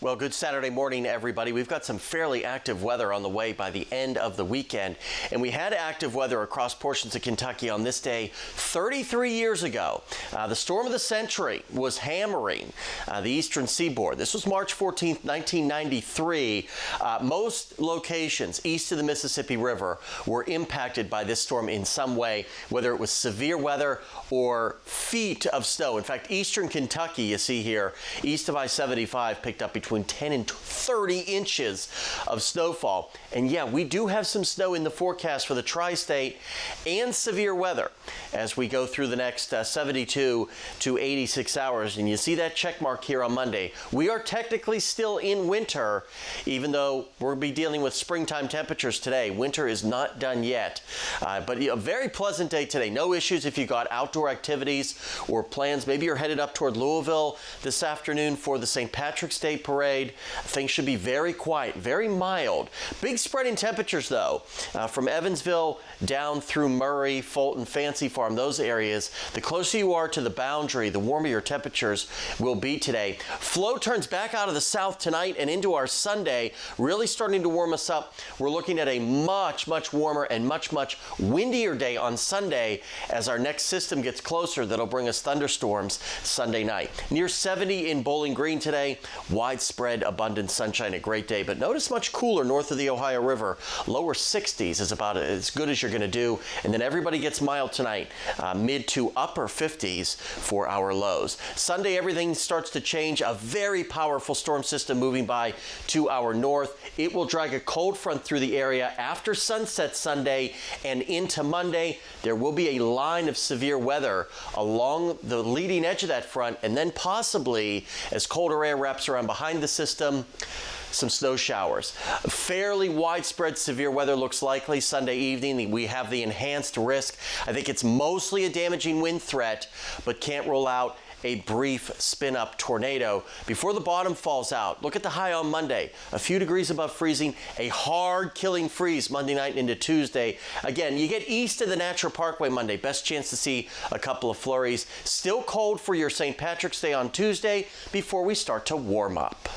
Well, good Saturday morning, everybody. We've got some fairly active weather on the way by the end of the weekend. And we had active weather across portions of Kentucky on this day 33 years ago. The storm of the century was hammering the eastern seaboard. This was March 14th, 1993. Most locations east of the Mississippi River were impacted by this storm in some way, whether it was severe weather or feet of snow. In fact, eastern Kentucky, you see here, east of I-75, picked up between 10 and 30 inches of snowfall. And yeah, we do have some snow in the forecast for the tri-state and severe weather as we go through the next 72 to 86 hours. And you see that check mark here on Monday. We are technically still in winter, even though we'll be dealing with springtime temperatures today. Winter is not done yet, but a very pleasant day today. No issues if you got outdoor activities or plans. Maybe you're headed up toward Louisville this afternoon for the St. Patrick's Day parade. Things should be very quiet, very mild. Big spread in temperatures, though, from Evansville down through Murray, Fulton, Fancy Farm, those areas. The closer you are to the boundary, the warmer your temperatures will be today. Flow turns back out of the south tonight and into our Sunday, really starting to warm us up. We're looking at a much warmer and much windier day on Sunday as our next system gets closer. That'll bring us thunderstorms Sunday night. Near 70 in Bowling Green today. Widespread abundant sunshine, a great day, but notice much cooler north of the Ohio River. Lower 60s is about as good as you're going to do, and then everybody gets mild tonight, mid to upper 50s for our lows. Sunday, everything starts to change. A very powerful storm system moving by to our north. It will drag a cold front through the area after sunset Sunday and into Monday. There will be a line of severe weather along the leading edge of that front, and then possibly, as colder air wraps around behind the system, some snow showers. Fairly widespread severe weather looks likely Sunday evening. We have the enhanced risk. I think it's mostly a damaging wind threat, but can't rule out a brief spin-up tornado before the bottom falls out. Look at the high on Monday, a few degrees above freezing, a hard killing freeze Monday night into Tuesday. Again, you get east of the Natural Parkway Monday, best chance to see a couple of flurries. Still cold for your St. Patrick's Day on Tuesday before we start to warm up.